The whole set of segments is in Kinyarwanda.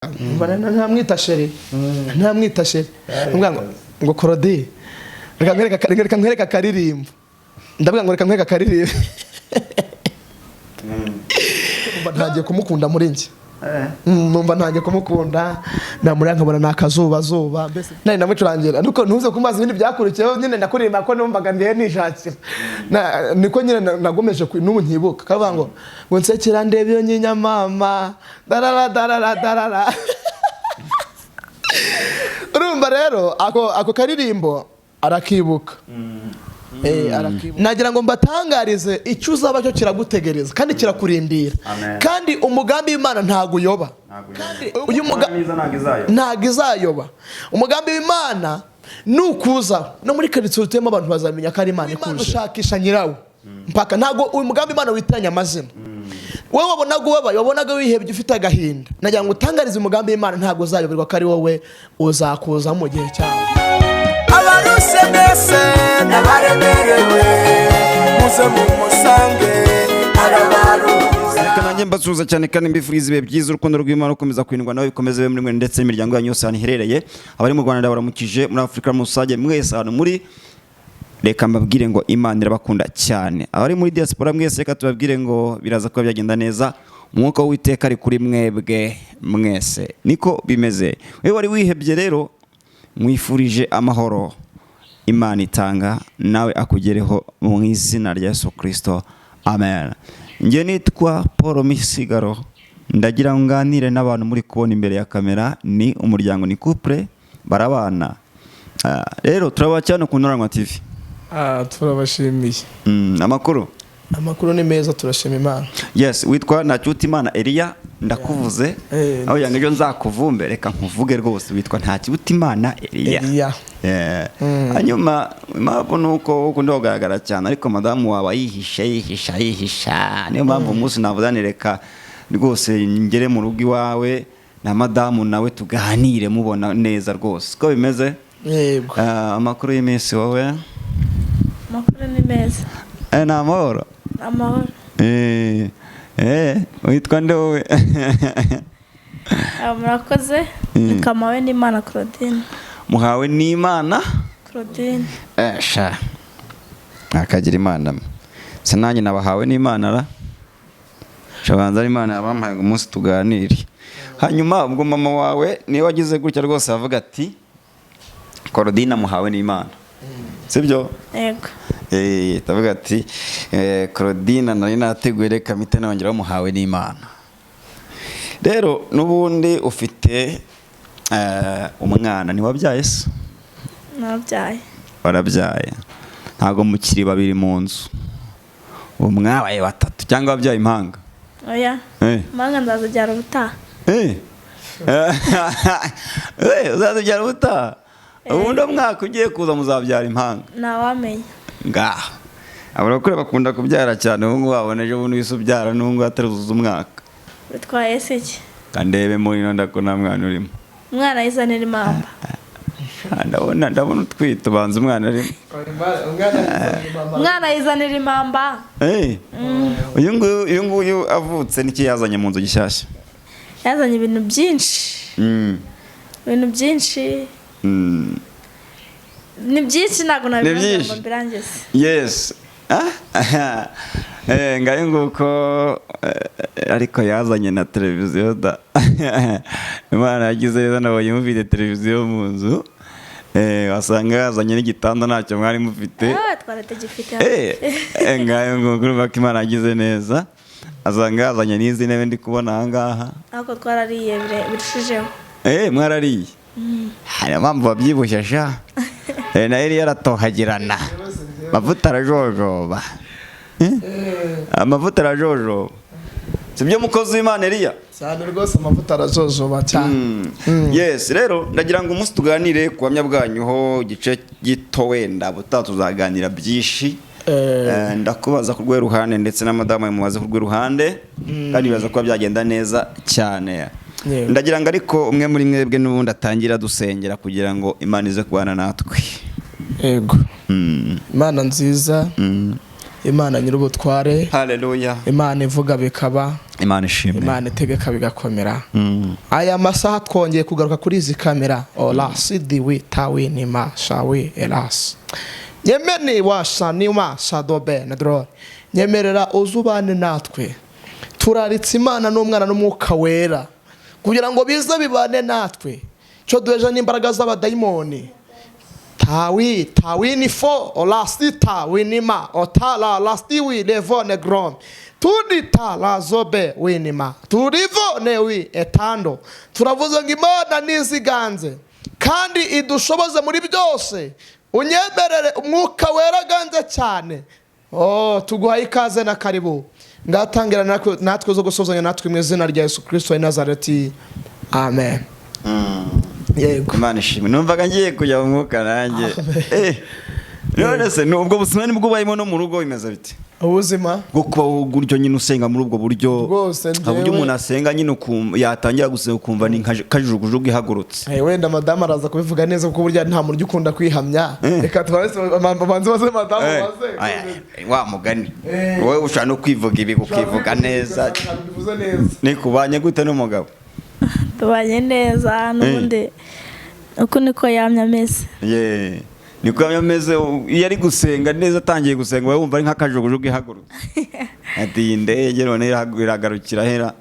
ntamwita sheri ntamwita sheri ngo korodi reka nkwereka karirimbo ndavuga ngo reka nkwereka karirimbo ntagiye kumukunda muri njye numva ntagiye kumukunda namuri nkabona nakazuba zuba mbese nari namucurangira nuko ntuze kumaza ibindi byakurikiyeho nyine nakuririmba ko numvaga ndiye nishakira niko nyine nagomeje n'ubu nkibuka kavuga ngo nsekera ndebe yo nyinya mama darara urumva rero ako karirimbo arakibuka nagira ngo mbatangarize icyo uzaba cyo kiragutegereza kandi kirakurindira kandi umugambi w'Imana ntago uyoba kandi uyu mugambi ntago izayoba umugambi w'Imana nukuza no muri karitsiye utema abantu bazamenya ko ari Imana ikuje ushakisha nyirawo mpaka ntago uyu mugambi w'Imana witiranya amazina wowe wabonaga wihebye ufite agahinda nagira ngo utangarize umugambi w'Imana ntago uzayoberwa ko ari wowe uzakuza mu gihe cyawe abarusekeje n'abaremerewe muze mu musange arabaruze reka nanjye mbasuhuza cyane kandi mbifuriza ibihe byiza urukundo rw'Imana rukomeza kwindwa nawe bikomeze muri mwe ndetse n'imiryango yanyu yose iherereye abari mu Rwanda baramukije muri Afrika musage mwese hano muri reka mbabwire ngo Imana irabakunda cyane abari muri diaspora mwese reka tubabwire ngo biraza kuba byagenda neza umwuka w'Uwiteka ari kuri mwebwe mwese niko bimeze wewe wari wihebye rero mwifurije amahoro Imana itanga nawe akugereho mu izina rya Yesu Kristo amen. Nge nitwa Paul Misigaro ndagira ngo nganire n'abantu muri kubona imbere ya kamera ni umuryango ni couple barabana rero turabacana ku Ntoranywa TV turabashimiye amakuru ni meza turashima Imana. Yes, witwa Ntakirutimana Elia ndakuvuze aho yangejo nzakuvumbe reka nkuvuge rwose witwa Ntakirutimana Elia. Hanyuma impamvu nuko ukunda kugaragara cyane ariko madamu wawe yihisha niyo mpamvu umunsi navuzane reka rwose ngere mu rugo iwawe na madamu nawe tuganire mubona neza rwose ko bimeze. Yego. Amakuru y'iminsi wowe? Amakuru ni meza. Na amahoro? Amahoro. Witwa nde wowe? Murakoze. Nikamawe n'Imana Claudine. Muhawe n'Imana Claudine. Sha akagira Imana se nanjye nabahawe n'Imana ra shabanza Imana yabampaye ngo umunsi tuganire. Hanyuma ubwo mama wawe niwe wagize gutya rwose avuga ati Claudine muhawe n'Imana sibyo? Yego. Tavuga ati Claudine nari nateguye reka mite nongera muhawe n'Imana. Rero nubundi ufite umwana ni wabyaye se? Nabyaye. Warabyaye. Ntago mukiri babiri mu nzu. Umwabaye batatu cyangwa wabyaye impanga? Oya. Impanga ndazabyara ubutaha. Uzazabyara ubutaha? Ubundi mwaka ugiye kuza muzabyara impanga? Ntawamenya. Ngaho abarakure bakunda kubyara cyane ubu ngubu babona ejo bundi wisubyara n'ubwo ataruzuza umwaka. Bitwaye se iki? Kandebe muri no ndakona mwana urimo. Umwana yizanira impamba. Ndabona utwite ubanza umwana arimo. Umwana yizanira impamba. Uyu nguyu avutse niki yazanye mu nzu gishyashya? Yazanye ibintu byinshi. Ibintu byinshi. Ni byinshi ntago nabivuga mbirangize. Yes. Ngayo nguko ariko yazanye na televiziyo da. Imana yagize rero nabonye mufite televiziyo mu nzu. Wasanga yazanye n'igitanda ntacyo mwari mufite. Twarategifite. Ngayo nguko urumva Imana yagize neza. Azanga yazanye n'izi ntebe ndi kubona aha ngaha. Ako twarariye birushijeho. Mwarariye. Hari mpamvu babyibushye sha. Na yari yaratohagirana. Amavuta arajojoba. Amavuta arajojoba. Sibyo mukozi w'Imana Elia? Cyane rwose amavuta arajojoba cyane. Yes, rero ndagira ngo umunsi tuganire ku bamya bwanyu ho gice gito wenda butatuzaganira byinshi. Ndakubaza ku rwe ruhande ndetse na madamu yamubaze ku rwe ruhande kandi bibaza ko byagenda neza cyane. Ndagira ngo ariko umwe muri mwebwe n'ubundi atangira dusengera kugira ngo Imana ize kubana natwe. Yego. Imana nziza Imana nyir'ubutware, haleluya, Imana ivuga bikaba, Imana ishimwe, Imana itegeka bigakomera. Aya masaha twongeye kugaruka kuri izi kamera. Olasidi witawini ma shawi elas. Nyemeni washa ni ma shadobe nadro. Nyemerera uzubane natwe. Turaritse Imana n'umwana n'umwuka wera kugira ngo bize bibane natwe. Cyo duheje n'imbaraga z'abadayimoni. Tawini fo olasti tawinima otala lasti wi levone grom. Tudita la zobe winima. Turivo newi etando. Turavuze ngo Imana niziganze kandi idushoboze muri byose. Unyemerere umwuka wera ganze cyane. Tuguhaye ikaze na karibu. Ngatangira natwe zo gusozanya natwe mu izina rya Yesu Kristo wa Nazareti. Amen. Yego. Imana ishimwe. Numvaga ngiye kujya mu mwuka nanjye. None se nubwo busima nibwo bayimo no mu rugo bimeze bite? Ubuzima bwo kuba guryo nyine usenga muri ubwo buryo. Aburyo umuntu asenga nyine yatangira gusenga ukumva ni kajugujugu ihagurutse. Wenda madama araza kubivuga neza kuko burya nta muryo ukunda kwihamya. Reka twese babanze baze madama baze. Wa mugani. Wowe ushaka no kwivuga ibi kukivuga neza. Ni kubanye gute n'umugabo? Tubanye neza n'ubundi uko niko yamye ameze. Niko yamye ameze iyo ari gusenga neza atangiye gusenga wowe wumva ari nk'akajugujugu ihagurutse. Ati indege none iragarukira hera.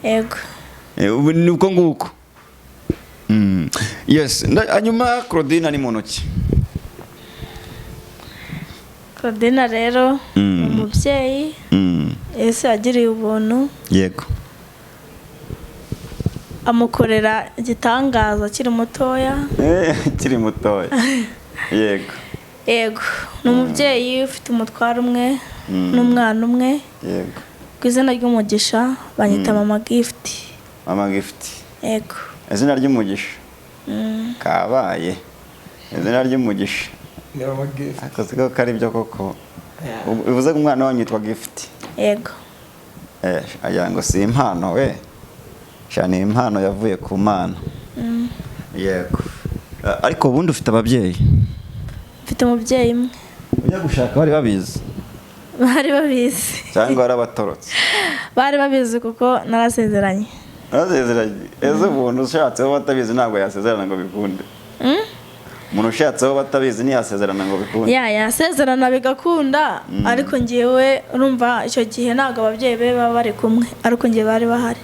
Yego. Ubu ni uko nguko. Yes, hanyuma Claudine ni mu ntoki. Claudine rero umubyeyi Yesu yagiriye ubuntu. Yego. Amukorera igitangaza akiri mutoya. Akiri mutoya. Yego. Yego. Ni umubyeyi ufite umutwaro umwe n'umwana umwe. Yego. Ku izina ry'umugisha banyita mama gift. Mama gift. Yego. Izina ry'umugisha. Kabaye. Izina ry'umugisha. Ni mama gift. Akazi ko kari byo koko. Uvuze ko umwana wanyu yitwa gift. Yego. Agira ngo si impano we. Shani impano yavuye ku Mana. Yego. Ariko ubundi ufite ababyeyi? Mfite umubyeyi umwe. Ujya gushaka bari babizi? Bari babizi. Cyangwa arabatorotse? Bari babizi kuko narasezeranye. Narasezeranye. Ese umuntu ushatseho batabizi ntabwo yasezerana ngo bikunde. Umuntu ushatseho batabizi ntiyasezerana ngo bikunde. Yasezerana bigakunda ariko ngiyewe urumva icyo gihe ntabwo ababyeyi be baba bari kumwe ariko ngiye bari bahari.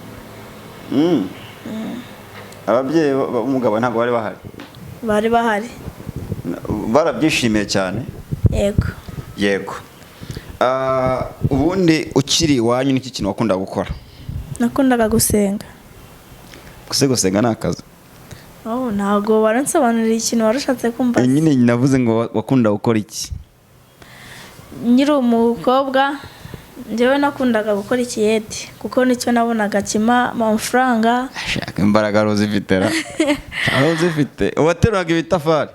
Ababyeyi b'umugabo ntabwo bari bahari? Bari bahari. Barabyishimiye cyane? Yego. Yego. Ubundi ukiri iwanyu n'iki kintu wakunda gukora? Nakundaga gusenga. Gusenga ni akazi? Ntabwo waransobanurira ikintu warushatse kumva. Nyine navuze ngo wakunda gukora iki? Nyiri umukobwa njyewe nakundaga gukora ikiyede kuko nicyo nabonaga kima amafaranga. Ashaka imbaraga rozifite ra. Rozifite. Uwateruraga ibitafari?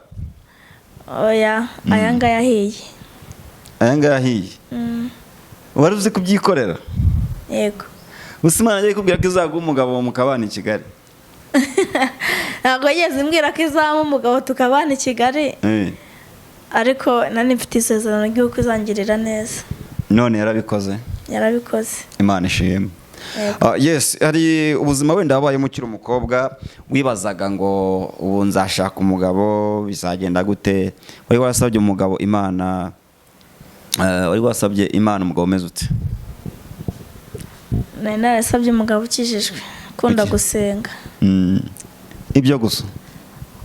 Oya, ayanga yahiye. Ayanga yahiye. Wari uzi kubyikorera? Yego. Usimana yagiye kubwira ko izaguha umugabo mukabana i Kigali. Ntabwo yeze mbwira ko izamu umugabo tukabana i Kigali. Ariko nani mfite isezerano ry'uko izangirira neza. None yarabikoze? Yarabikoze. Imana ishimwe. Yes, hari ubuzima wenda wabaye mukiri umukobwa wibazaga ngo ubu nzashaka umugabo bizagenda gute? Wari warasabye umugabo Imana umugabo umeze ute? Narasabye umugabo ukijijwe, ukunda gusenga. Ibyo gusa?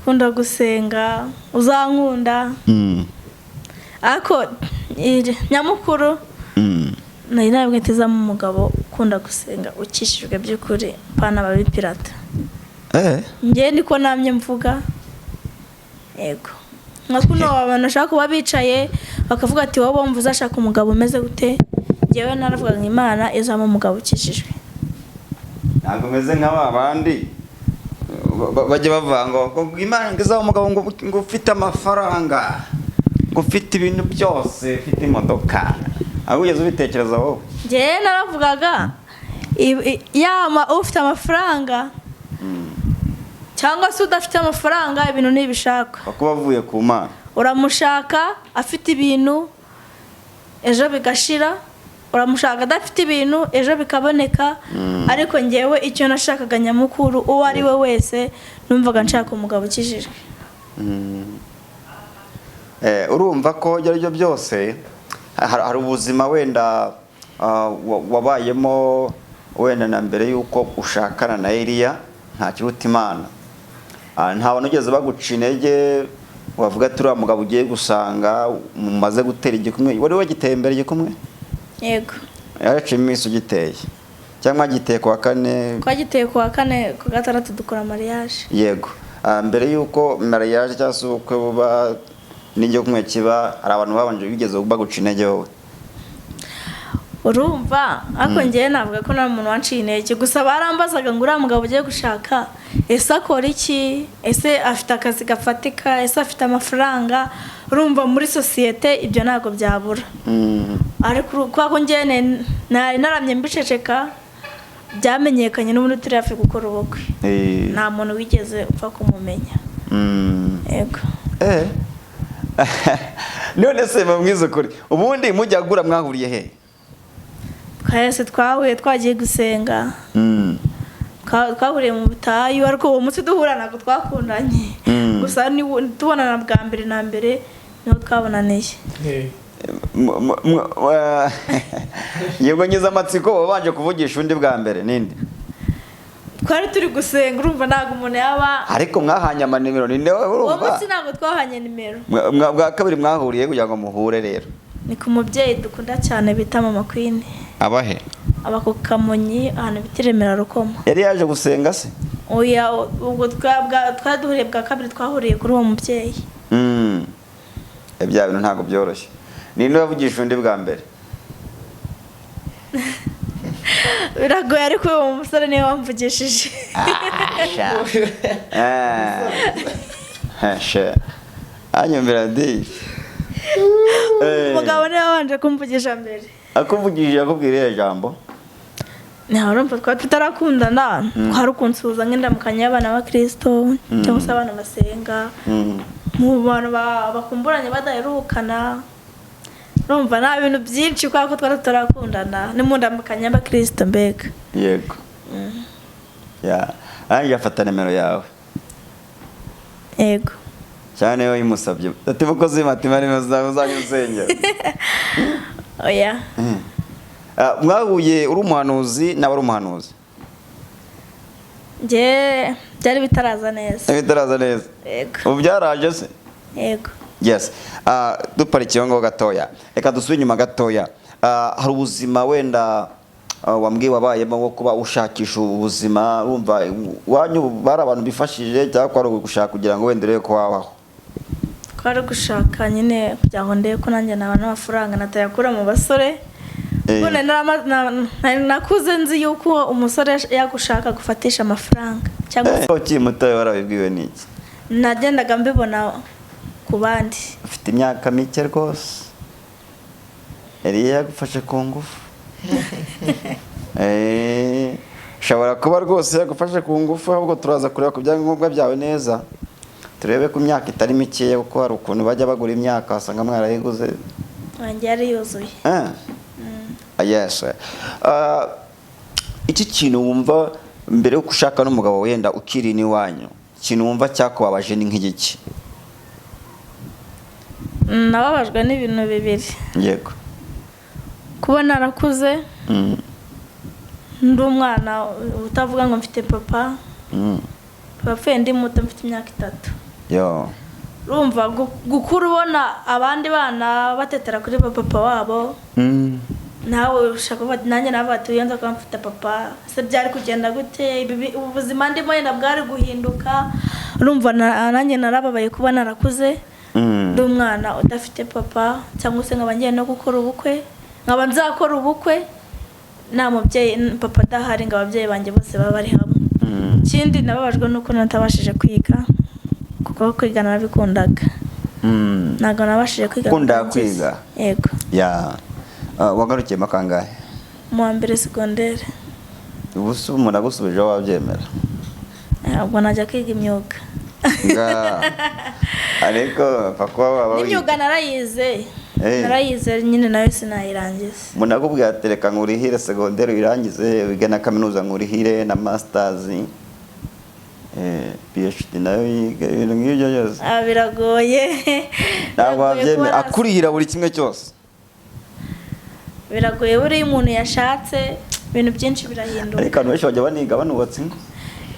Ukunda gusenga, uzankunda. Ariko nyamukuru nari nabwitezamo umugabo ukunda gusenga ukishijwe by'ukuri pana babipirata. Ngiye niko namye mvuga. Yego. Nkakuno abantu bashaka kuba bicaye bakavuga ati wowe wumva uzashaka umugabo umeze gute? Ngewe naravuga ngo Imana izamo umugabo ukishijwe. Ntabwo meze nk'abandi bajye bavanga ngo Imana izamo umugabo ngo ufite amafaranga, ngo ufite ibintu byose, ufite imodoka. Ahugeze ubitekereza wowe? Ngewe naravugaga yama ufite amafaranga cyangwa se udafite amafaranga ibintu ntibishaka. Kuba avuye ku Mana. Uramushaka afite ibintu ejo bigashira, uramushaka adafite ibintu ejo bikaboneka. Ariko ngewe icyo nashakaga nyamukuru uwo ari we wese numvaga nshaka umugabo ukijijwe. Urumva ko ibyo aribyo byose hari ubuzima wenda wabayemo wenda na mbere yuko ushakana na Eliya nta kiruta Imana. Nta bantu ugeze baguca intege wavuga ati uriya mugabo ugiye gusanga mumaze gutera igikumwe, wari wagiteye mbere igikumwe? Yego. Yaraciye iminsi ugiteye cyangwa giteye ku wa kane? Twagiteye ku wa kane, ku gatandatu dukora mariage. Yego. Mbere yuko mariage cyangwa se ubukwe buba n'igikumwe kiba, hari abantu babanje bigeze baguca intege wowe? Urumva ako ngewe navuga ko nta muntu wanciye intege, gusa barambazaga ngo uriya mugabo ugiye gushaka ese akora iki, ese afite akazi gafatika, ese afite amafaranga. Urumva muri sosiyete ibyo ntabwo byabura. Ariko ko ngewe nari naramye mbiceceka, byamenyekanye n'ubundi turi hafi gukora ubukwe. Nta muntu wigeze upfa kumumenya. Yego. None se mwiza kuri ubundi mujya gura mwahuriye he? Twese twahuye twagiye gusenga. Twahuriye mu butayu, ariko uwo munsi duhura ntabwo twakundanye. Gusa tubonana bwa mbere na mbere niho twabonaniye. Yego ngize amatsiko wabanje kuvugisha undi bwa mbere ninde? Twari turi gusenga, urumva ntabwo umuntu yaba. Ariko mwahanye amanimero ni nawe urumva? Uwo munsi ntabwo twahanye nimero. Bwa kabiri mwahuriye kugira ngo muhure rero? Ni ku mubyeyi dukunda cyane bita Mama Queen. Abahe? Aba ku Kamonyi ahantu bita Remera Rukoma. Yari yaje gusenga se? Oya, ubwo twaduhuriye bwa kabiri twahuriye kuri uwo mubyeyi. Ibya bintu ntabwo byoroshye. Ninde wavugisha undi bwa mbere? Biragoye, ariko uwo musore niwe wamvugishije. Anyumvira di. Umugabo niwe wabanje kumvugisha mbere. Akuvugishije akubwira ijambo? Urumva twari tutarakundana, twari kunsuhuza nk'indamukanya y'abana b'Abakristo cyangwa se abana basenga, mu bantu bakumburanye badaherukana. Urumva nta bintu byinshi kubera ko twari tutarakundana, ni mu ndamukanya y'Abakristo mbega. Yego. Anjye afata nimero yawe? Yego. Cyane yo yimusabye ati mukozi matima nimero zawe uzajya usengera? Oya. Mwahuye uri umuhanuzi nawe ari umuhanuzi? Byari bitaraza neza. Bitaraza neza? Yego. Ubu byaraje se? Yego. Yes. Duparikiye ngo gatoya, reka dusubire inyuma gatoya. Hari ubuzima wenda wambwiye wabayemo wo kuba ushakisha ubuzima, urumva wanyu bari abantu bifashije cyangwa kwari gushaka kugira ngo wenda urebe ko wabaho? Kwari gushaka nyine kugira ngo ndebe ko nanjye nabona amafaranga natayakura mu basore. Nakuze nzi yuko umusore yagushaka gufatisha amafaranga cyangwa ukiri muto warabibwiwe n'iki? Nagendaga mbibona ku bandi. Ufite imyaka mike rwose, Eliya yagufashe ku ngufu. Ushobora kuba rwose yagufashe ku ngufu, ahubwo turaza kureba ku byangombwa byawe neza, turebe ku myaka itari mikeya, kuko hari ukuntu bajya bagura imyaka wasanga mwarayiguze. Wanjye yari yuzuye. Yes. Iki kintu wumva mbere yo gushaka n'umugabo wenda ukiri n'iwanyu, ikintu wumva cyakubabaje ni nk'igiki? Nababajwe n'ibintu bibiri. Yego. Kuba narakuze, ndi umwana utavuga ngo mfite papa. Papa ndi muto mfite imyaka 3. Yo. Urumva gukura ubona abandi bana batetera kuri papa wabo. Nawe ushaka kuba nanjye nabatuye nza ko mfite papa, se byari kugenda gute? Ubuzima ndimo yenda bwari guhinduka. Urumva nanjye narababaye kuba narakuze, ndi umwana udafite papa, cyangwa se nkaba ngiye no gukora ubukwe, nkaba nzakora ubukwe nta mubyeyi, papa adahari, ngo ababyeyi banjye bose baba bari hamwe. Ikindi nababajwe nuko natabashije kwiga, kuko kwiga narabikundaga. Ntabwo nabashije kwiga. Ukunda kwiga? Yego. Wagarukiye makangahe? Mu wa mbere segondere. Ubu se umuntu agusubije wabyemera? Ubwo najya kwiga imyuga. Ariko papa waba n'imyuga narayize. narayize nyine nayo sinayirangiza. Munakubwira atereka ngurihire secondaire irangize wiga na kaminuza ngurihire na masters. PhD nayo yiga ibintu nk'ibyo byose. Biragoye. Ntabwo abyeme akurihira buri kimwe cyose. Biragoye buri umuntu yashatse ibintu byinshi birahinduka. Ariko abantu benshi bajya baniga banubatse ingo.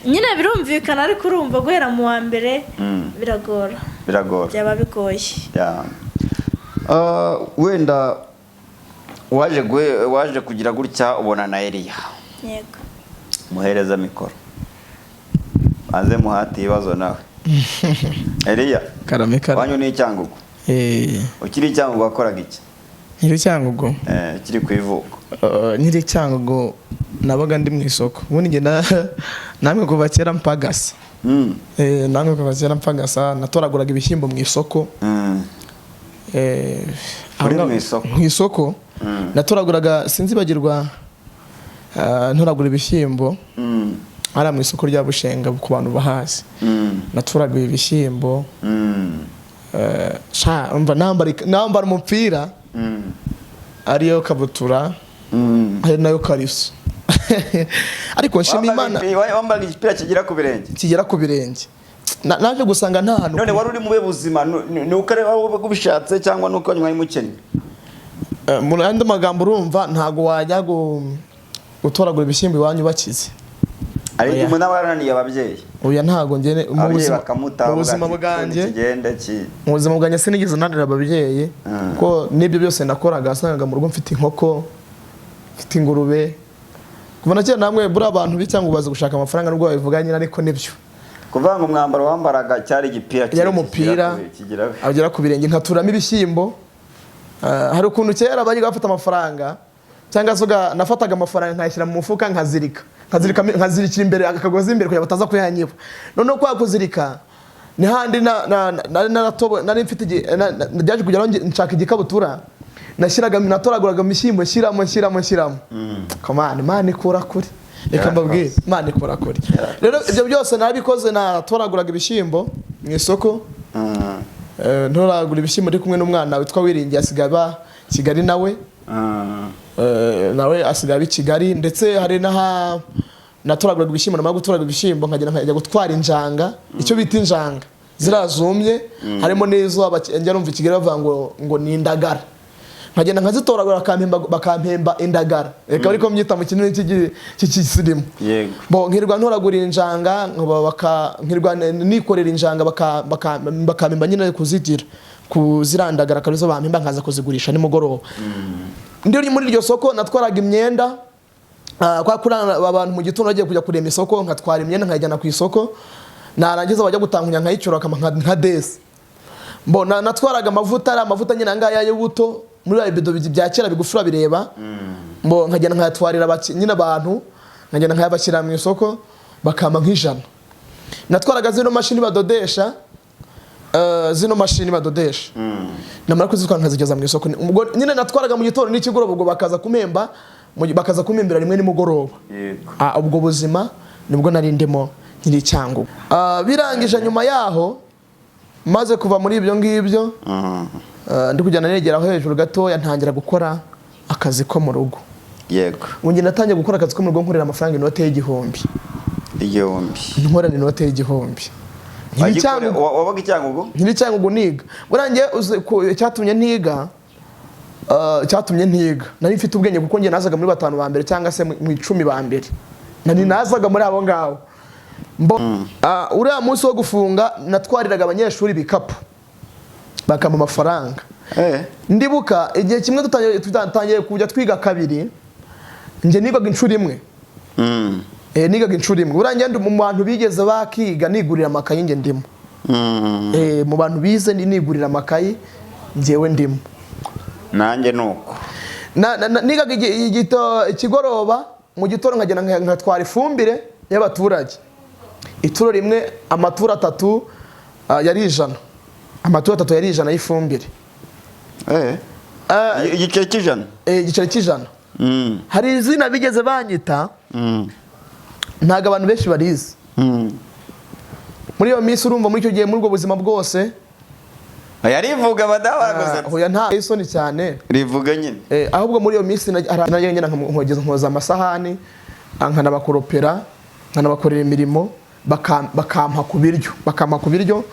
Nyine birumvikana ariko urumva guhera mu wa mbere biragora. Byaba bigoye. Wenda waje kugira gutya ubona na Eliya. Yego. Muhereza mikoro. Maze muhati ibibazo nawe. Eliya. Karame. Wanyu ni Cyangugu. Ukiri Cyangugu wakoraga iki? Nyiri Cyangugu. Kiri ku ivuko. Nyiri Cyangugu nabaga ndi mu isoko. Ubundi nge namwe kuva kera mpagasa. Namwe kuva kera mpagasa natoraguraga ibishyimbo mu isoko. Mu isoko natoraguraga sinzibagirwa ntoragura ibishyimbo. Ara mu isoko rya Bushenga ku bantu bahazi. Naturaguye ibishyimbo. Umva nambara umupira. Ariyo kabutura. Ari nayo kariso. Ariko nshima Imana. Wambaga igipira kigera ku birenge. Naje gusanga nta hantu. None wari uri mu buzima ni ukareba ubishatse cyangwa nuko nyuma y'umukene. Mu andi magambo urumva ntago wajya gutoragura ibishyimbo iwanyu bakize. Ari umuntu abarananiye ababyeyi. Oya ntago ngene mu buzima bwanjye. Mu buzima bwanjye sinigeze nanira ababyeyi ko nibyo byose nakoraga asangaga mu rugo mfite inkoko, mfite ingurube. Kuva nakera namwe buri abantu bicyangu baza gushaka amafaranga nubwo babivuga nyine ariko nibyo. Kuvanga umwambaro wambaraga cyari igipira yari umupira agera ku birenge nkaturamo ibishyimbo. Hari ukuntu kera bari bafata amafaranga cyangwa soga nafataga amafaranga nkayishyira mu mufuka nkazirikira imbere akagozi imbere kugira bataza kuyanyiba. None kwa kuzirika ni handi nari mfite ndaje kujya nshaka igikabutura nashyiraga natoraguraga imishyimbo nshyiramo. Komane Imana ikura kuri. Reka mbabwire Imana ikora kuri. Rero ibyo byose nabikoze natoraguraga ibishyimbo mu isoko. Ntoragura ibishyimbo ndi kumwe n'umwana witwa Wiringiye asigaba Kigali nawe. Nawe asigaba i Kigali ndetse hari natoraguraga ibishyimbo namara gutoragura ibishyimbo nkajya gutwara injanga icyo bita injanga zirazumye harimo n'izo njya numva i Kigali bavuga ngo ni indagara. Nkagenda nkazitoragura bakampemba indagara. Reka ariko myita mu kinini cy'ikisirimu. Yego. Bo nkirwa ntoragura injanga nkirwa nikorera injanga bakampemba nyine kuzirandagara karizo bampemba nkaza kuzigurisha nimugoroba. Ndi muri iryo soko natwaraga imyenda kwa kurana abantu mu gitondo bagiye kujya kurema isoko nkatwara imyenda nkayijyana ku isoko narangiza bajya gutangunya nkayicura nka desi. Bo natwaraga amavuta nyine ngaya y'ubuto muri bido bya kera bigufura bireba. Bo nkagenda nkayatwarira nyine abantu nkagenda nkayabashyira mu isoko bakama nk'ijana. Natwaraga zino mashini badodesha namara kuzitwara nkazigeza mu isoko. Ubwo nyine natwaraga mu gitondo n'ikigoroba ubwo bakaza kumembera rimwe nimugoroba. Ubwo buzima nibwo nari ndimo nkiri Cyangugu. Birangije nyuma yaho maze kuva muri ibyo ngibyo ndi kujyana negeraho hejuru gatoya ntangira gukora akazi ko mu rugo. Yego. Ungi natangiye gukora akazi ko mu rugo nkorera amafaranga inote y'igihumbi. Nkorera inote y'igihumbi. Wabaga Cyangugu? Nkiri Cyangugu niga. Burangiye cyatumye ntiga. Nari mfite ubwenge kuko ngiye nazaga muri batanu ba mbere cyangwa se mu 10 ba mbere. Nari nazaga muri abo ngaho. Uriya munsi wo gufunga natwariraga abanyeshuri bikapu bakama amafaranga. Ndibuka igihe kimwe tutangiye kujya twiga kabiri nje nigaga inshuro imwe. Nigaga inshuro imwe. Burangiye ndi mu bantu bigeze bakiga nigurira amakayi nge ndimo. Mu bantu bize nigurira amakayi ngewe ndimo. Nanjye nuko. Nigaga ikigoroba mu gitondo nkagenda nkatwara ifumbire y'abaturage. Ituro rimwe amaturo 3 yari 100. Amaturo 3 yari 100 y'ifumbire. Igiceri cy'ijana. Igiceri cy'ijana. Hari izina bigeze banyita. Ntago abantu benshi barizi. Muri iyo minsi urumva muri icyo gihe muri ubwo buzima bwose yarivuga badabaguze hoya nta isoni cyane rivuga nyine ahubwo muri iyo minsi nagiye ngena nkoza amasahani nkanabakoropera nkanabakorera imirimo bakampa ku biryo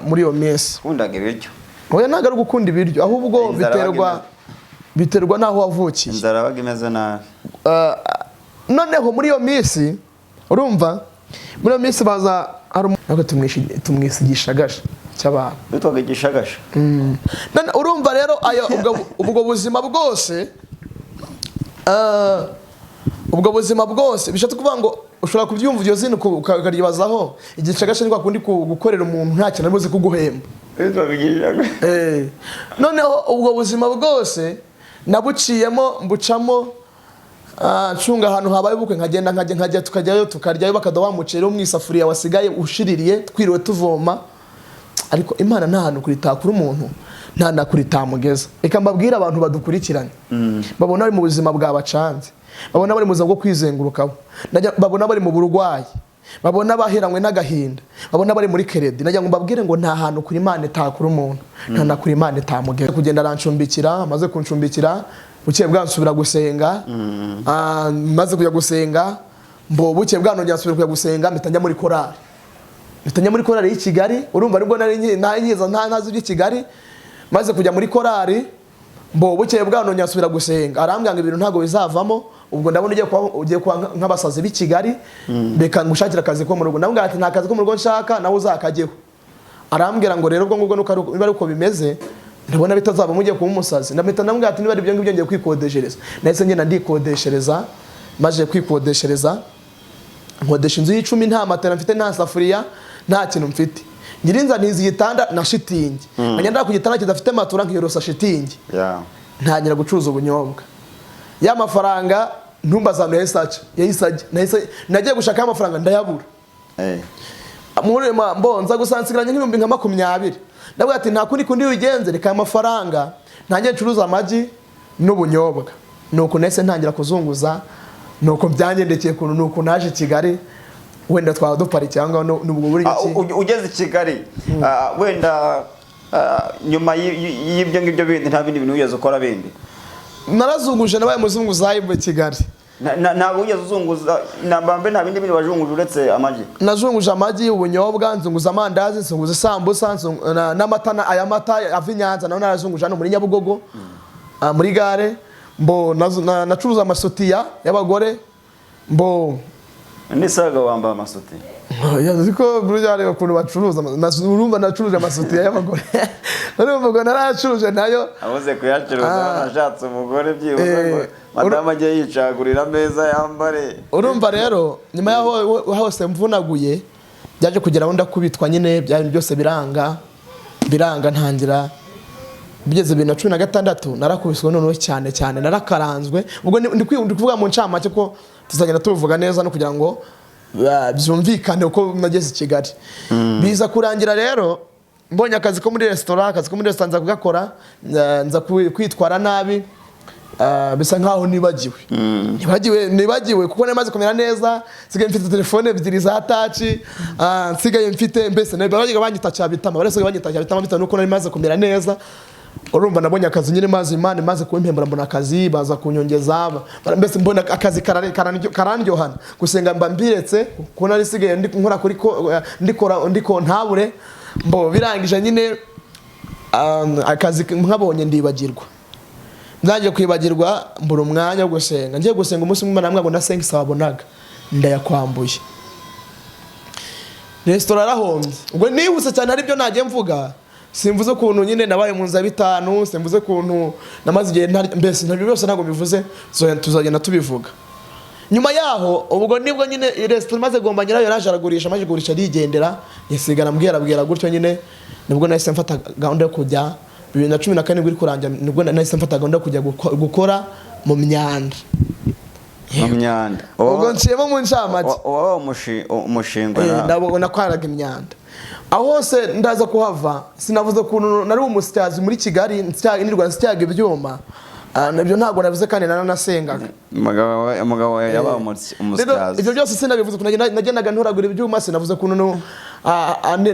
muri iyo minsi kundaga ibiryo hoya ntago ari gukunda ibiryo ahubwo biterwa naho wavukiye inzara baga imeze nabi noneho muri iyo minsi urumva muri iyo minsi baza ntabwo tumwisigishagasha cy'abantu bitwaga igishagasha none urumva rero ubwo buzima bwose bishatse kuvuga ngo ushobora kubyumva iryo zina ukaryibazaho igishagasha ni kwa kundi gukorera umuntu nta kintu aribuze kuguhemba noneho ubwo buzima bwose nabuciyemo mbucamo ncunga ahantu habaye ubukwe nkajya tukaryayo bakaduha wa muceri wo mu isafuriya wasigaye ushiririye twiriwe tuvoma ariko Imana nta hantu kuritakura umuntu nta nakuritamugeza reka mbabwire abantu badukurikiranye babona bari mu buzima bwabacanze babona bari mu buzima bwo kwizengurukaho babona bari mu burwayi babona baheranywe n'agahinda babona bari muri keredi najya ngo mbabwire ngo nta hantu kuri Imana itakura umuntu nta nakuri Imana itamugeza kugenda arancumbikira maze kuncumbikira bukiye bwansubira gusenga maze kujya gusenga bukiye bwanongera nsubira kujya gusenga mpita muri korali y'i Kigali urumva nibwo ntazi by'i Kigali maze kujya muri korali bukiye bwanongera nsubira gusenga arambwira ngo ibintu ntabwo bizavamo ubwo ndabona ugiye kuba nk'abasazi b'i Kigali reka ngushakira akazi ko mu rugo ndabwira ati nta kazi ko mu rugo nshaka nawe uzakajyeho arambwira ngo rero ubwo ngubwo niba ari uko bimeze ndabona bitazaba mugiye kuba umusazi ndamubwira ati niba ari ibyo ngibyo ngiye kwikodeshereza nahise ngenda ndikodeshereza maze kwikodeshereza nkodesha inzu y'icumi nta matera mfite nta safuriya nta kintu mfite nyirinza ntizi igitanda na shitingi ngenda ku gitanda kidafite matora nkiyorosa shitingi ntangira gucuruza ubunyobwa ya mafaranga ntumbazano yahise nagiye gushaka amafaranga ndayabura nza gusansikiranya nk'ibihumbi nka 20 ndabwira ati nta kundi wigenze reka amafaranga ntangiye ncuruza amagi n'ubunyobwa nuko nese ntangira kuzunguza nuko byangendekeye kuntu nuko naje Kigali wenda twaba dupari cyangwa n'ubwo buri iki ugeze i Kigali wenda nyuma y'ibyo ngibyo bindi nta bindi bintu ugeze ukora bindi narazunguje nabaye muzunguzayi mu Kigali ntabwo ugeze uzunguza nambambe nta bindi bajunguje uretse amagi nazunguje amagi ubunyobwa nzunguza amandazi nzunguza sambusa n'amata aya mata ava i Nyanza naho narazunguje hano muri Nyabugogo muri gare nacuruza amasutiya y'abagore nisaga wamba amasutiya yaziko burya rero kuntu bacuruza urumva nacuruje amasutiya y'abagore urumva ngo naracuruje nayo abuze kuyacuruza nashatse umugore byibuze ngo madama agiye yicagurira ameza yambare urumva rero nyuma yaho hose mvunaguye byaje kugera aho ndakubitwa nyine byari byose biranga ntangira bigeze 2016 narakubiswe noneho cyane narakaranzwe ubwo ndi kuvuga mu ncamake ko tuzagenda tuvuga neza no kugira ngo byumvikane uko nageze i Kigali biza kurangira rero mbonye akazi ko muri restaurant nza kugakora nza kwitwara nabi bisa nkaho nibagiwe kuko namaze kumera neza sigaye mfite telefone ebyiri za touch sigaye mfite mbese nabagiga banyita cyabitama barese banyita cyabitama bita nuko nari maze kumera neza urumva nabonye akazi nyine Imana imaze kumpembura mbona akazi baza kunyongeza mbese mbona akazi karandyohana gusenga mba mbiretse kuko nari sigaye nkora kuri ndiko ntabure birangije nyine akazi nkabonye ndibagirwa ndaje kwibagirwa mbura umwanya wo gusenga ngiye gusenga umunsi umwe namwe ngo ndasenga isababonaga ndayakwambuye restaurant arahombye ubwo nihuse cyane ari byo nagiye mvuga simvuze kuntu nyine nabaye mu nza bitanu simvuze kuntu namaze igihe mbese ntabyo byose ntago bivuze tuzagenda tubivuga nyuma yaho ubwo nibwo nyine restaurant maze gomba nyirayo naje aragurisha maze gurisha rigendera yasigana mbwira gutyo nyine nibwo nahise mfata gahunda yo kujya 2014 uri kurangira nibwo nahise mfata gahunda yo kujya gukora mu myanda ubwo nciyemo mu ncamake umushinga ndabona kwaraga imyanda aho hose ndaza kuhava sinavuze kuntu nari umusityazi muri Kigali nirwa nsityaga ibyuma nabyo ntago navuze kandi naranasengaga umugabo yaba umusityazi ibyo byose sinabivuze kuntu nagendaga nturagura ibyuma sinavuze kuntu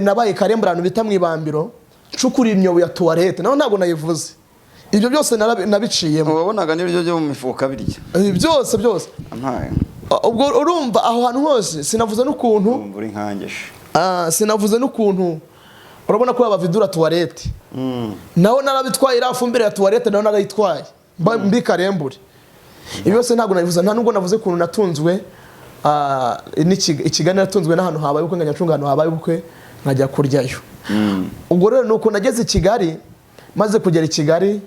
nabaye karembrano bita mwibambiro ncukura imyobo ya tuwarete naho ntabwo nayivuze. Ibyo byose nabiciyemo. wabonaga n'ibyo byo mu mifuka birya byose ampaye ubwo urumva aho hantu hose sinavuze n'ukuntu uri nkangeshe sinavuze n'ukuntu urabona ko bavidura tuwarete naho narabitwaye irafumbire ya tuwarete naho narayitwaye mbikarembure. Ibyo byose ntabwo nabivuze nta nubwo navuze ukuntu natunzwe ikigani natunzwe n'ahantu habaye ubukwe nganyacunga ahantu habaye ubukwe nkajya kuryayo. Ubwo rero nuko nageze i Kigali maze kugera i Kigali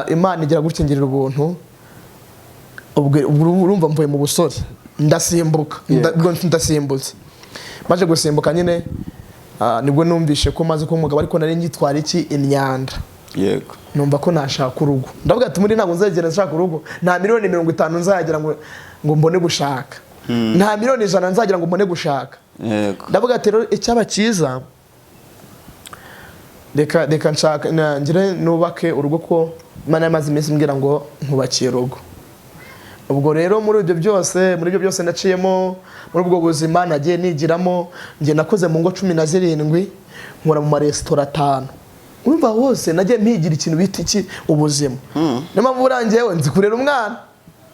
Imana igira gukingirira ubuntu. Ubwo urumva mvuye mu busore ndasimbuka ndasimbutse maze gusimbuka nyine nibwo numvishe ko maze ko umugabo ariko nari ngitwara iki imyanda. Yego Numva ko nashaka urugo ndavuga ati muri ntabwo nzagera nshaka urugo nta miliyoni 50 nzagira ngo mbone gushaka nta miliyoni 100 nzagira ngo mbone gushaka. Yego Ndavuga ati rero icyaba cyiza reka nshaka ngire nubake urugo ko Imana yamaze iminsi mbwira ngo nkubakiye urugo. Ubwo rero muri ibyo byose naciyemo muri ubwo buzima nagiye nigiramo ngiye nakoze mu ngo 17 nkora mu maresitora 5. Urumva hose nagiye mpigira ikintu bita iki ubuzima. Niyo burangiye we nzi kurera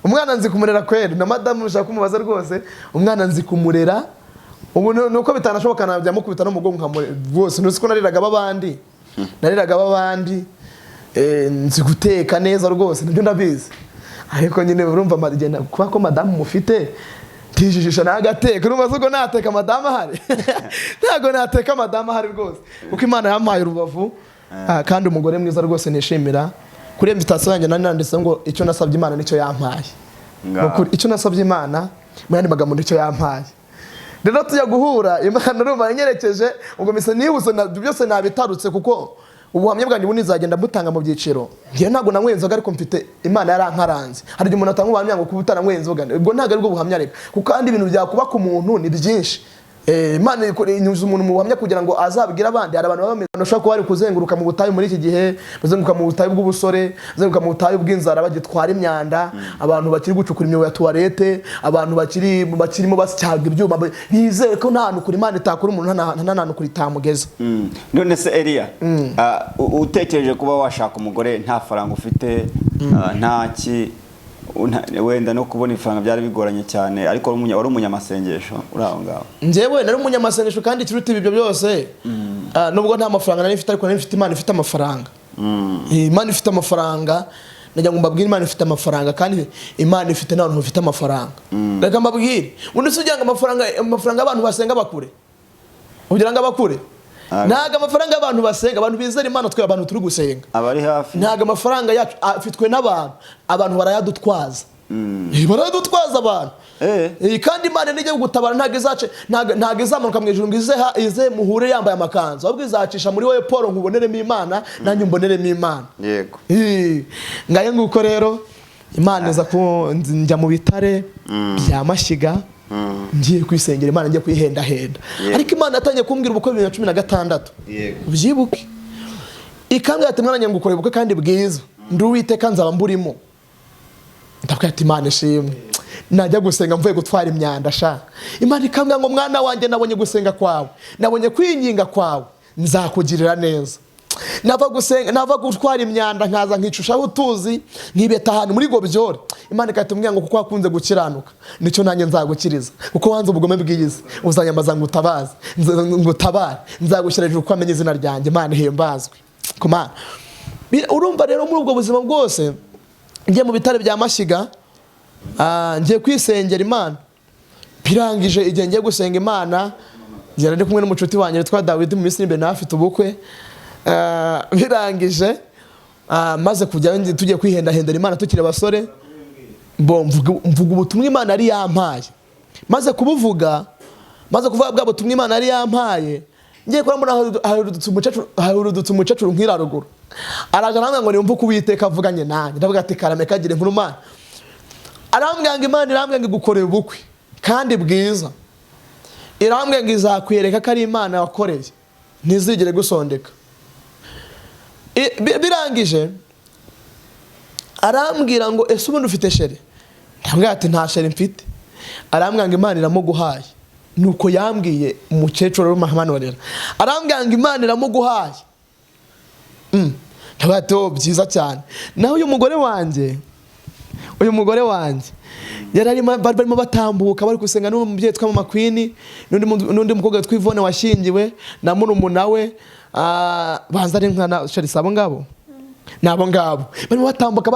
umwana nzi kumurera kweri na madamu ushaka kumubaza rwose umwana nzi kumurera. Ubu nuko bitanashoboka najya mukubita no mugongo nkamurera rwose nusiko nariraga babandi nzi guteka neza rwose nibyo ndabizi. Ariko nyine urumva magenda kuba ko madamu mufite tijijisha nagateka urumva zuko nateka madamu ahari ntago nateka madamu ahari rwose kuko Imana yampaye urubavu kandi umugore mwiza rwose nishimira kuri invitation yanjye nanditse ngo icyo nasabye Imana nicyo yampaye. Icyo nasabye Imana muyandi magambo nicyo yampaye. Rero tujya guhura Imana urumva yanyerekeje ubwo mise nibuse byose nabitarutse kuko ubuhamya bwanjye bunizagenda butanga mu byiciro. Ngiye ntago nanywenzoga ariko mfite Imana yarankaranze. Hari umuntu atanga ubuhamya ngo kuba utaranwenzoga ubwo ntago ari bwo buhamya reka kuko kandi ibintu byakuba ku muntu ni byinshi. Imana inyuza umuntu mu buhamya kugira ngo azabwira abandi. Hari abantu bashobora kuba bari kuzenguruka mu butayu muri iki gihe bazenguruka mu butayu bw'ubusore bazenguruka mu butayu bw'inzara bagitwara imyanda abantu bakiri gucukura imyobo ya tuwarete abantu bakirimo basyaga ibyuma bizeye ko nta hantu kuri Imana itakura umuntu nta hantu kuri tamugeza. None se Elia utekereje kuba washaka umugore nta faranga ufite ntaki wenda no kubona ifaranga byari bigoranye cyane ariko wari umunyamasengesho uraho ngaho. Njyewe nari umunyamasengesho kandi kiruta ibyo byose nubwo nta mafaranga nari mfite ariko nari mfite Imana ifite amafaranga. Imana ifite amafaranga najya ngo mbabwire Imana ifite amafaranga kandi Imana ifite n'abantu bafite amafaranga. Reka mbabwire undi sujyanga amafaranga abantu basenga bakure ugira ngo abakure ntago amafaranga y'abantu basenga abantu bizera Imana twe abantu turi gusenga abari hafi ntago amafaranga yacu afitwe n'abantu barayadutwaza. Baradutwaza abantu kandi Imana nijye gutabara ntago izamanuka mu ijuru ngo ize muhure yambaye amakanzu ahubwo izacisha muri wowe Paul nkuboneremo Imana nanjye mboneremo Imana. Yego ngaye nguko rero Imana iza ko njya mu bitare bya Mashyiga ngiye kwisengera Imana ngiye kwihendahenda ariko Imana yatangiye kumbwira ubukwe 2016. Ubyibuke ikambwira ati mwana nyangu ukore ubukwe kandi bwiza ndi Uwiteka nzaba mburimo. Ndavuga ati Imana ishimwe najya gusenga mvuye gutwara imyanda sha Imana ikambwira ngo mwana wanjye nabonye gusenga kwawe nabonye kwinginga kwawe nzakugirira neza. Nava gutwara imyanda nkaza nkicushaho utuzi nkibeta ahantu muri Gobyore Imana ikatubwira ngo kuko wakunze gukiranuka nicyo nanjye nzagukiriza kuko wanze ubugome bw'iyisi uzanyamaza ngutabaza ngutabara nzagushyira hejuru ko amenye izina ryanjye Imana ihimbazwe. Kumana urumva rero muri ubwo buzima bwose ngiye mu bitare bya Mashyiga ngiye kwisengera Imana birangije igihe ngiye gusenga Imana ngiye ndi kumwe n'umucuti wanjye witwa David mu Misiri mbere afite ubukwe birangije maze kujya tugiye kwihendahendera Imana tukiri abasore mvuga ubutumwa Imana ari yampaye maze kuvuga bwa butumwa Imana ari yampaye ngiye kurambona harudutse umukecuru nk'iraruguru araje namwe ngo nimvuke Uwiteka avuganye nanjye ndavuga ati karame kagire nkuru Mana arambwira ngo Imana irambwira ngo igukoreye ubukwe kandi bwiza irambwira ngo izakwereka ko ari Imana wakoreye ntizigere gusondeka. Birangije arambwira ngo ese ubundi ufite shere ndambwira ati nta shere mfite arambwira ngo Imana iramuguhaye nuko yambwiye umukecuru w'Umuhamanurira arambwira ngo Imana iramuguhaye ntabwo byiza cyane. Naho uyu mugore wanjye barimo batambuka bari gusenga n'umubyeyi twa Mama Queen n'undi mukobwa twivone washingiwe na murumuna we banza ari nkana Sharisabo ngabo nabo ngabo barimo batambuka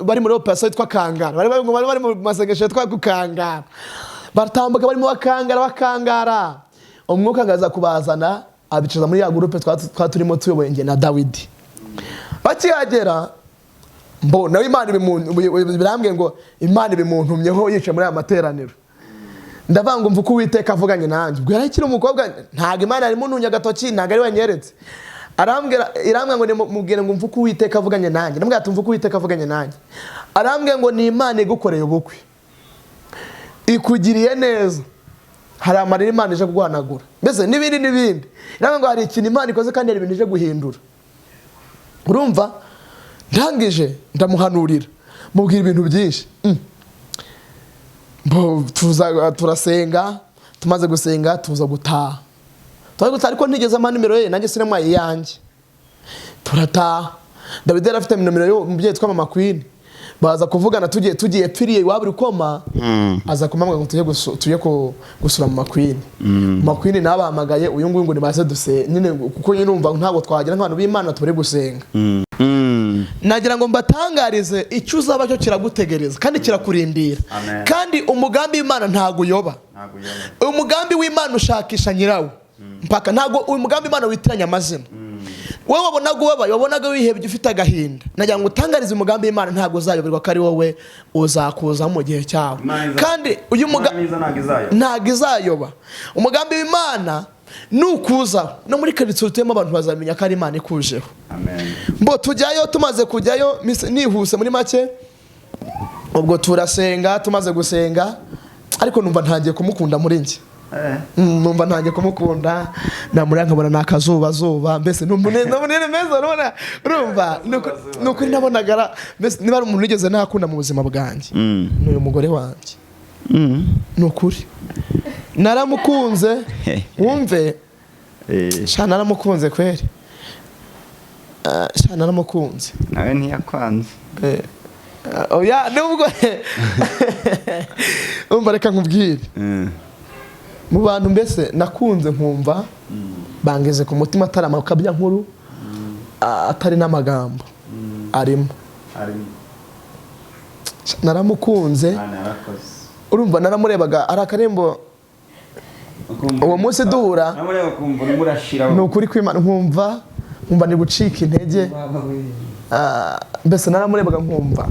bari muri operation yitwa Kangara bari mu masengesho yitwa Kangara batambuka barimo bakangara umwuka ngaza kubazana abicaza muri ya groupe turimo tuyoboye nge na Dawidi bakihagera mbona Imana birambwiye ngo Imana ibimuntumyeho yice muri aya materaniro ndavanga umva uko Uwiteka avuganye nanjye ubwo yarakira umukobwa ntago Imana ari muntunya agatoki ntago ari wanyeretse irambwira ngo mubwire ngo umva uko Uwiteka avuganye nanjye ndambwira ati umva uko Uwiteka avuganye nanjye arambwira ngo ni Imana igukoreye ubukwe ikugiriye neza hari amarira Imana ije kuguhanagura mbese n'ibindi irambwira ngo hari ikintu Imana ikoze kandi hari ibintu ije guhindura urumva ndangije ndamuhanurira mubwira ibintu byinshi turasenga tumaze gusenga tuza gutaha ariko ntigeze ama nimero ye nanjye sinemaye yanjye turataha David afite nimero yo umubyeyi twa Mama Queen baza kuvugana tugiye pfiriye waburi koma aza kumambwa ngo tuje gusura Mama Queen Mama Queen nabahamagaye uyu nguyu ngo nibaze duse nyine kuko nyine urumva ntabwo twagira nk'abantu b'Imana tubure gusenga nagira ngo mbatangarize icyo uzaba cyo kiragutegereza kandi kirakurindira kandi umugambi w'Imana ntago uyoba umugambi w'Imana ushakisha nyirawo mpaka ntago umugambi w'Imana witiranya amazina wowe wabonaga wihebye ufite agahinda nagira ngo utangarize umugambi w'Imana ntago uzayoberwa ko ari wowe uzakuza mu gihe cyawe kandi uyu mugambi ntago izayoba umugambi w'Imana nukuza no muri karitsiye utuyemo abantu bazamenya ko ari Imana ikujeho mbo tujyayo tumaze kujyayo nihuse muri make ubwo turasenga tumaze gusenga ariko numva ntangiye kumukunda muri njye numva ntangiye kumukunda namuranga nkabona nakazuba mbese n'umunene meza urumva nuko nabonaga mbese niba ari umuntu wigeze nakunda mu buzima bwanjye n'uyu mugore wanjye nukuri naramukunze wumve naramukunze kweri naramukunze nawe ntiyakwanze oya nubwo umva reka nkubwire mu bantu mbese nakunze nkumva bangeze ku mutima atari amakabya nkuru atari n'amagambo arimo naramukunze urumva naramurebaga ari akarembo uwo munsi duhura ni ukuri kw'Imana nkumva ni gucika intege mbese naramurebaga nkumva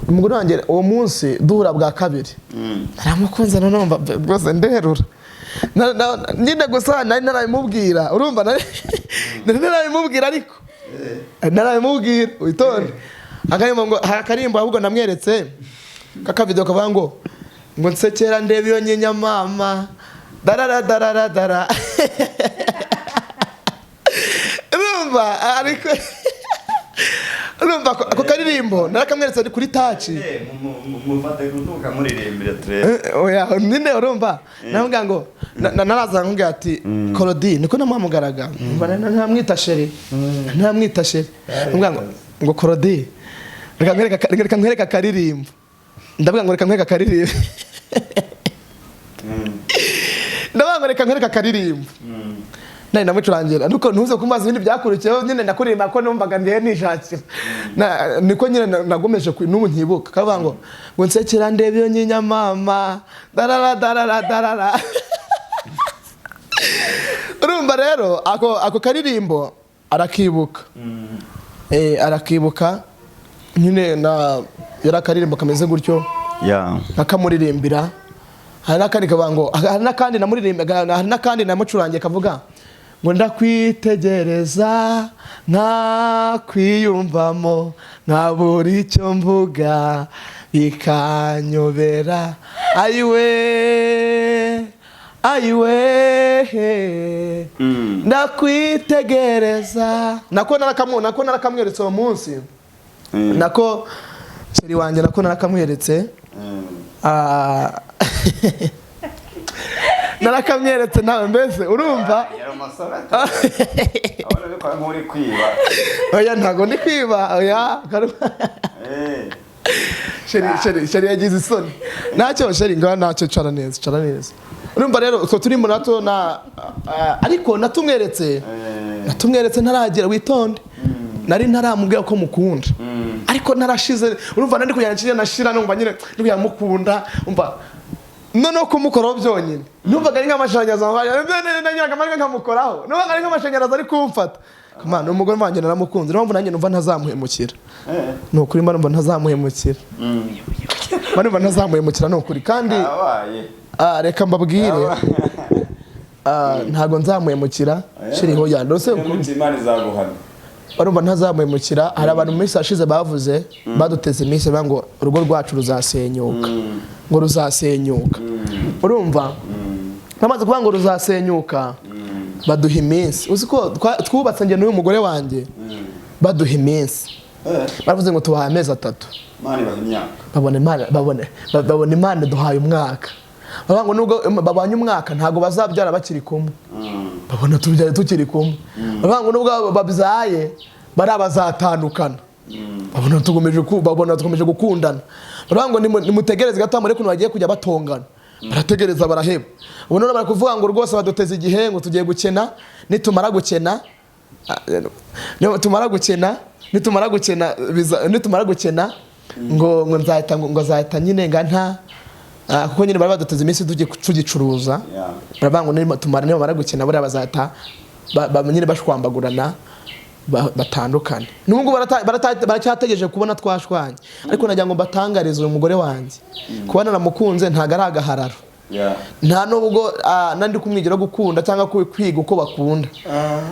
umugore wanjye uwo munsi duhura bwa kabiri naramukunze nanumva rwose nderura nyine gusa nari narabimubwira urumva nari narabimubwira ariko narabimubwira witonde akarimbo ahubwo namweretse kakavideo kavuga ngo nsekera ndebe iyo nyinya mama darara urumva ako karirimbo narakamweretse kuri taci mufate kutuka muririmbire turebe oya ninde urumva navuga ngo naraza nkubwira ati Claudine niko namuhamagaraga ntamwita sheri ngo Claudine reka nkwereka karirimbo ndavuga ngo reka nkwereka karirimbo nari namucurangira nuko ntuze kumaza ibindi byakurikiyeho nyine nakuririmba ko numvaga ndiye nishakira niko nyine nagomeje n'ubu nkibuka kavuga ngo nsekera ndebe iyo nyinya mama darara urumva rero ako karirimbo arakibuka arakibuka nyine yari akaririmbo kameze gutyo akamuririmbira hari n'akandi kavuga ngo hari n'akandi namuririmbaga hari n'akandi namucurangiye kavuga ngo ndakwitegereza nkakwiyumvamo nkabura icyo mvuga bikanyobera ayiwe ndakwitegereza nako narakamweretse uwo munsi nako seri wanjye nako narakamweretse narakamweretse nawe mbese urumva oya ntago ndi kwiba oya sheri yagize isoni ntacyo sheri ngaho ntacyo cara neza urumva rero utwo turi mu nato ariko natumweretse ntaragira witonde nari ntaramubwira ko mukunda ariko narashize urumva nandi kujyana nashira numva nyine ndi mukunda umva noneho kumukoraho byonyine numvaga ari nk'amashanyarazi nanyiraga amajwi nkamukoraho numvaga ari nk'amashanyarazi ari kumfata kumana umugore wanjye naramukunze niyo mpamvu nanjye numva ntazamuhemukira ni ukuri mba numva ntazamuhemukira ni ukuri kandi reka mbabwire ntago nzamuhemukira shiriho yandose Imana izaguhana barumva ntazamuhemukira hari abantu mu minsi yashize bavuze baduteze iminsi ngo urugo rwacu ruzasenyuka ngo ruzasenyuka urumva namaze kuvuga ngo ruzasenyuka baduha iminsi uzi ko twubatse njye n'uyu mugore wanjye baduha iminsi baravuze ngo tubaha amezi 3 babona Imana duhaye umwaka bavuga ngo nubwo babanye umwaka ntago bazabyara bakiri kumwe babona tubyare tukiri kumwe bavuga ngo nubwo babyaye bari abazatandukana babona tukomeje gukundana bavuga ngo nimutegereze gato muri kuno bagiye kujya batongana barategereza baraheba ubu none bari kuvuga ngo rwose baduteze igihe ngo tugiye gukena nitumara gukena ngo nzahita nyine nta kuko nyine bari baduteze iminsi tugicuruza baravuga ngo nitumara gukena buriya bazahita nyine bashwambagurana batandukane n'ubwo baracyategereje kubona twashwanye ariko nagira ngo mbatangarize uyu mugore wanjye kubona namukunze ntago ari agahararo nta nubwo nandi kumwigira gukunda cyangwa kwiga uko bakunda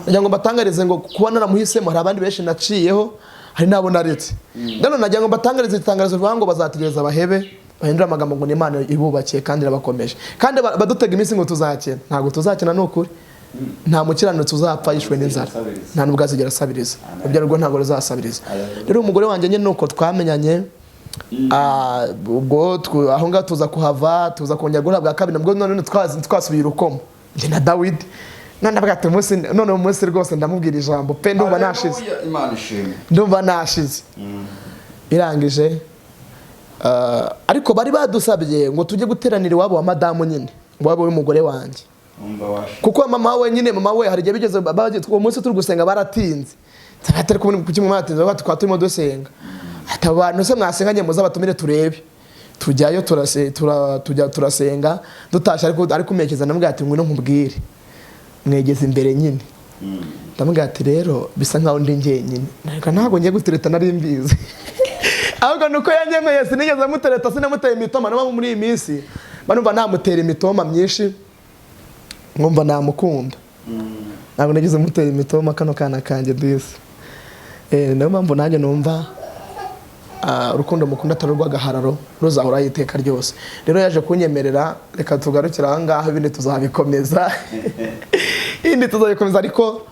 nagira ngo mbatangarize ngo kubona namuhisemo hari abandi benshi naciyeho hari nabo naretse none nagira ngo mbatangarize itangarizo rivuga ngo bazategereza bahebe bahindura amagambo ngo n'Imana ibubakiye kandi irabakomeje kandi badutega iminsi ngo tuzakena ntago tuzakena n'ukuri nta mukiranutsi uzapfa yishwe n'inzara nta nubwo azigera asabiriza ibyo rwo ntago ruzasabiriza rero umugore wanjye nyine nuko twamenyanye ubwo aho ngaho tuza kuhava tuza kongera guhura bwa kabiri nabwo none twasubiye urukomo njye na Dawidi none bwate umunsi none umunsi rwose ndamubwira ijambo pe ndumva nashize irangije ariko bari badusabye ngo tujye guteranira iwabo wa madamu nyine wabo w'umugore wanjye kuko mama we hari igihe bigeze uwo munsi turi gusenga baratinze atari kubona ku kimwe matinze twaba turimo dusenga ati abantu se mwasenganye muza batumire turebe tujyayo turasenga dutashye ariko umekeza ndamubwira ati ngwino nkubwire mwegeze imbere nyine ndamubwira ati rero bisa nkaho ndi njyenyine ntabwo ngiye gutereta nari mbizi ahubwo nuko yanyemeye sinigeze mutereta sinamuteye imitoma nabo muri iyi minsi banumva namutera imitoma myinshi ngumva namukunda ntabwo nagize mutera imitoma kano kana kanjye disi niyo mpamvu nanjye numva urukundo mukunda atari urw'agahararo ruzahora iteka ryose rero yaje kunyemerera reka tugarukira aha ngaha ibindi tuzabikomeza ariko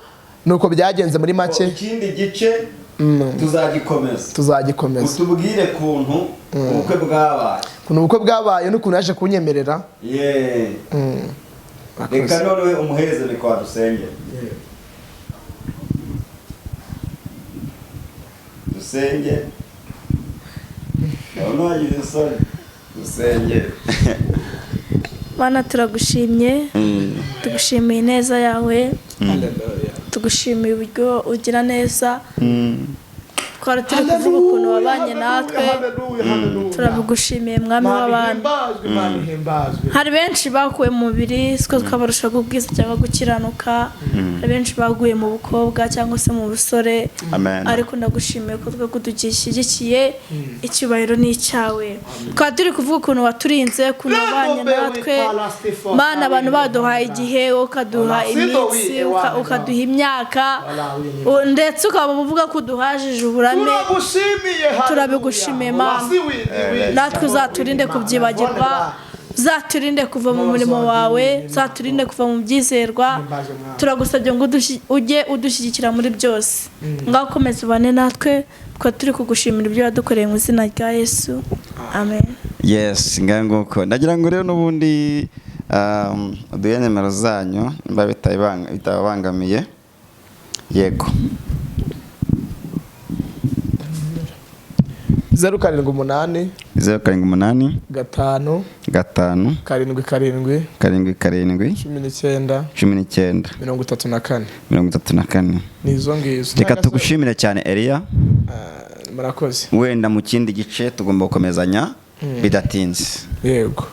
nuko byagenze muri make ikindi gice tuzagikomeza utubwire kuntu ubukwe bwabaye n'ukuntu yaje kunyemerera reka none umuhereze ni kwa dusenge dusenge Mana turagushimye tugushimiye neza yawe tugushimiye uburyo ugira neza twari turi kuvuga ukuntu wabanye natwe turabigushimiye mwami w'abandi hari benshi bakuwe mu mubiri siko twabarusha ubwiza cyangwa gukiranuka hari benshi baguye mu bukobwa cyangwa se mu busore ariko ndagushimiye ko twe kudushyigikiye icyubahiro ni icyawe twari turi kuvuga ukuntu waturinze ukuntu wabanye natwe Mana abantu baduhaye igihe ukaduha iminsi ukaduha imyaka ndetse ukaba uvuga ko uduhajije uburame turabigushimiye Mana natwe uzaturinde kubyibagirwa uzaturinde kuva mu murimo wawe uzaturinde kuva mu byizerwa turagusabye ngo ujye udushyigikira muri byose ngaho komeza ubane natwe twa turi kugushimira ibyo wadukoreye mu izina rya Yesu amen. Yes, nguko nagira ngo rero n'ubundi uduhe nimero zanyu niba bitabangamiye. Yego. 078 078 5 5 7 7 19 19 34 ni izo ngizo. Reka tugushimire cyane Elia. Murakoze. Wenda mu kindi gice tugomba gukomezanya bidatinze. Yego.